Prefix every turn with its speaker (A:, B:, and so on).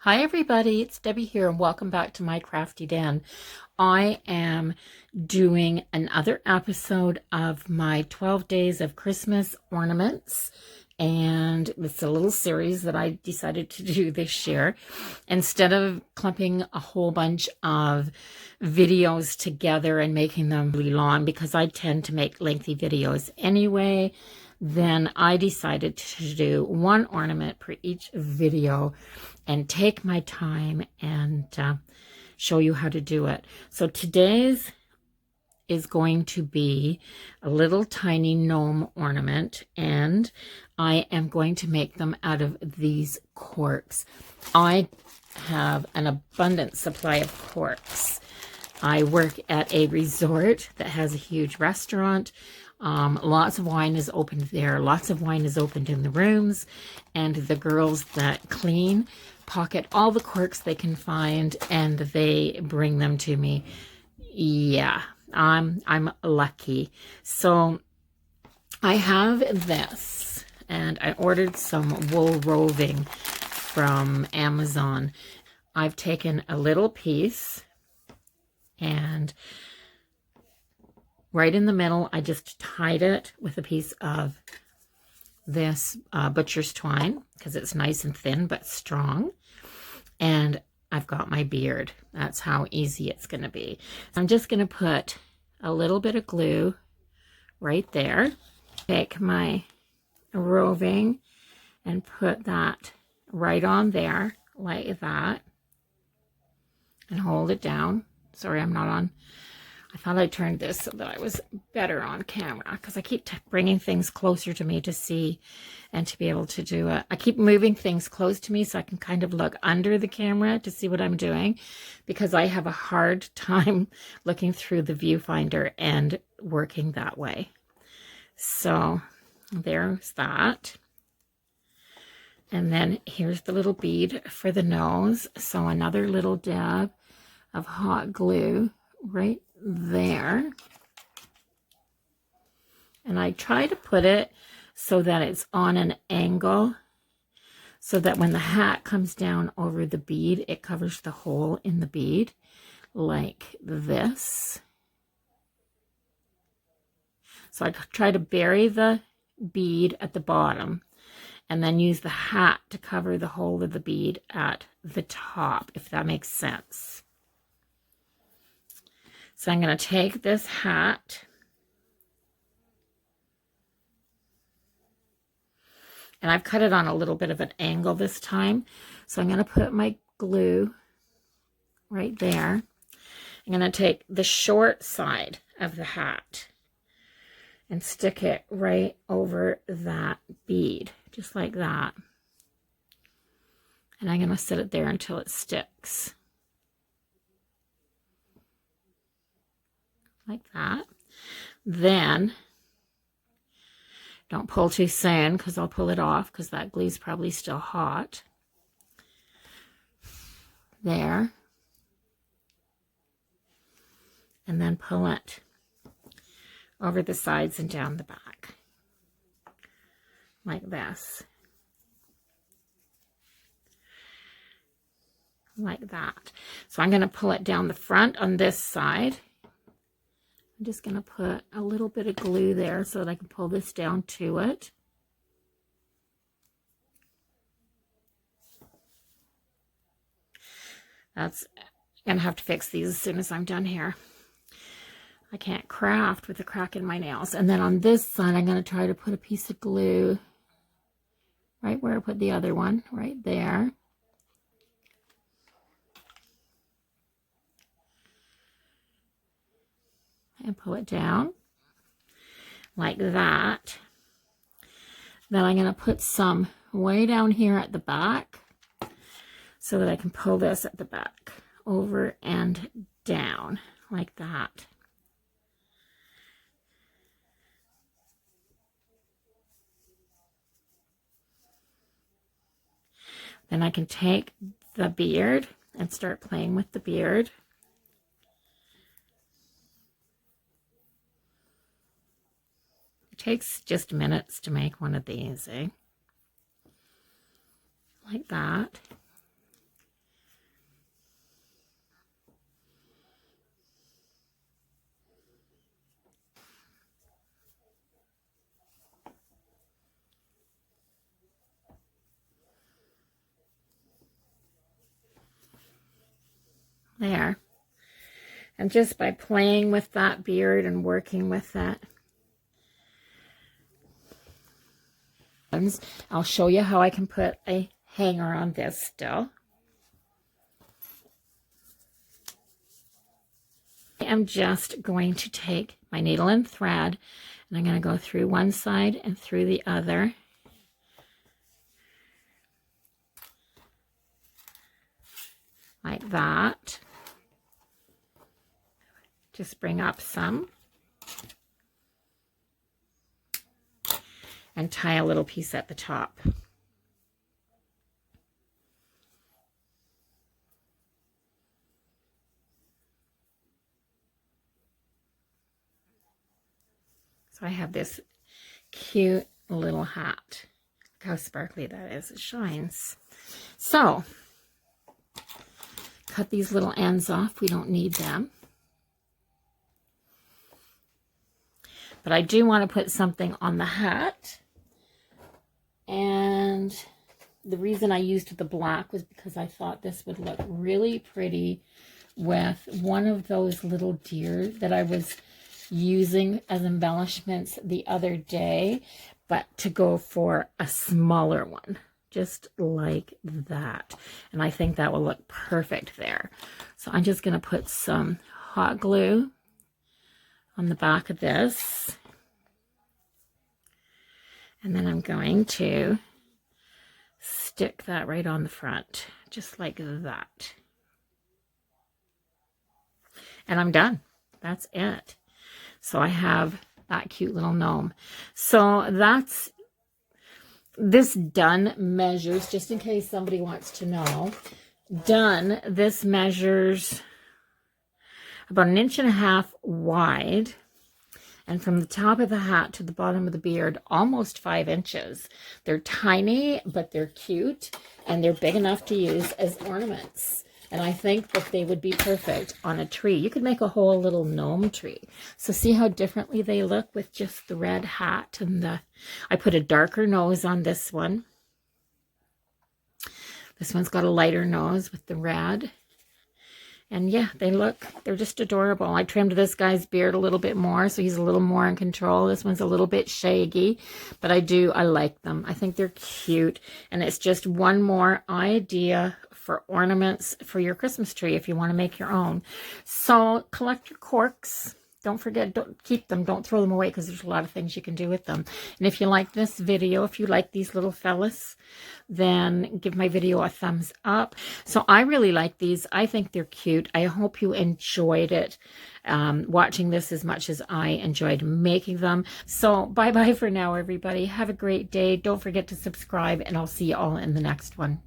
A: Hi everybody, it's Debbie here and welcome back to my crafty den. I am doing another episode of my 12 days of Christmas ornaments, and it's a little series that I decided to do this year. Instead of clumping a whole bunch of videos together and making them really long, because I tend to make lengthy videos anyway, then I decided to do one ornament per each video and take my time and show you how to do it. So today's is going to be a little tiny gnome ornament, and I am going to make them out of these corks. I have an abundant supply of corks. I work at a resort that has a huge restaurant. Lots of wine is opened there. Lots of wine is opened in the rooms, and the girls that clean pocket all the corks they can find and they bring them to me. Yeah, I'm lucky. So I have this, and I ordered some wool roving from Amazon. I've taken a little piece, and right in the middle, I just tied it with a piece of this butcher's twine because it's nice and thin but strong. And I've got my beard. That's how easy it's going to be. I'm just going to put a little bit of glue right there. Take my roving and put that right on there like that and hold it down. Sorry, I'm not on. I thought I turned this so that I was better on camera because I keep bringing things closer to me to see and to be able to do it. I keep moving things close to me so I can kind of look under the camera to see what I'm doing, because I have a hard time looking through the viewfinder and working that way. So there's that. And then here's the little bead for the nose. So another little dab of hot glue right there, and I try to put it so that it's on an angle so that when the hat comes down over the bead, it covers the hole in the bead like this. So I try to bury the bead at the bottom and then use the hat to cover the hole of the bead at the top, if that makes sense. So I'm going to take this hat and I've cut it on a little bit of an angle this time. So I'm going to put my glue right there. I'm going to take the short side of the hat and stick it right over that bead, just like that. And I'm going to set it there until it sticks. Like that. Then, don't pull too soon because I'll pull it off because that glue's probably still hot. There. And then pull it over the sides and down the back. Like this. Like that. So I'm going to pull it down the front on this side. I'm just going to put a little bit of glue there so that I can pull this down to it. That's going to have to fix these as soon as I'm done here. I can't craft with a crack in my nails. And then on this side, I'm going to try to put a piece of glue right where I put the other one, right there. And pull it down like that. Then I'm going to put some way down here at the back so that I can pull this at the back over and down like that. Then I can take the beard and start playing with the beard. It takes just minutes to make one of these, eh? Like that. There. And just by playing with that beard and working with that, I'll show you how I can put a hanger on this still. I'm just going to take my needle and thread, and I'm going to go through one side and through the other. Like that. Just bring up some. And tie a little piece at the top. So I have this cute little hat. Look how sparkly that is. It shines. So, cut these little ends off. We don't need them. But I do want to put something on the hat. And the reason I used the black was because I thought this would look really pretty with one of those little deer that I was using as embellishments the other day, but to go for a smaller one, just like that. And I think that will look perfect there. So I'm just going to put some hot glue on the back of this. And then I'm going to stick that right on the front, just like that. And I'm done. That's it. So I have that cute little gnome. So that's this done measures, just in case somebody wants to know. Done, this measures about 1.5 inches wide. And from the top of the hat to the bottom of the beard, almost 5 inches. They're tiny, but they're cute, and they're big enough to use as ornaments. And I think that they would be perfect on a tree. You could make a whole little gnome tree. So see how differently they look with just the red hat and the... I put a darker nose on this one. This one's got a lighter nose with the red. And yeah, they're just adorable. I trimmed this guy's beard a little bit more, so he's a little more in control. This one's a little bit shaggy, but I like them. I think they're cute. And it's just one more idea for ornaments for your Christmas tree if you want to make your own. So collect your corks. Don't forget, don't keep them. Don't throw them away because there's a lot of things you can do with them. And if you like this video, if you like these little fellas, then give my video a thumbs up. So I really like these. I think they're cute. I hope you enjoyed it, watching this as much as I enjoyed making them. So bye-bye for now, everybody. Have a great day. Don't forget to subscribe, and I'll see you all in the next one.